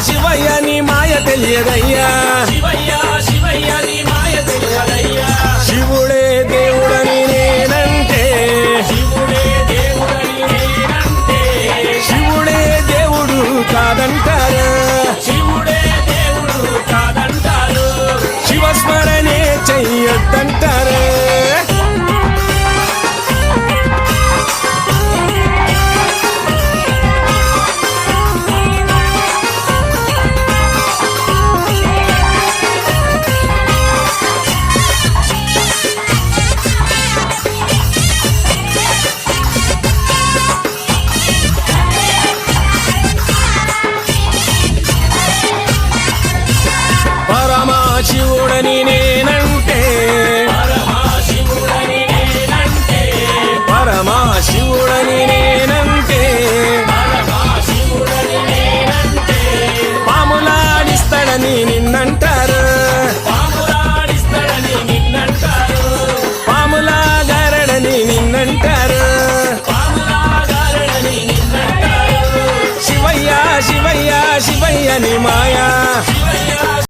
శివయ్య నీ మాయ తెలియదయ్యా శివయ్య నీ మాయ తెలియదయ్యా శివుడే దేవుడని నేనంటే శివుడే దేవుడు కాదంటారు శివస్మరణే చెయ్యొద్దంటారు పరమశివుడని నేనంటే పరమశివుడని నేనంటే పాములాడిస్తాడని నిన్నంటారు పాములాగారడని నిన్నంటారు శివయ్య శివయ్య శివయ్య నీ మాయా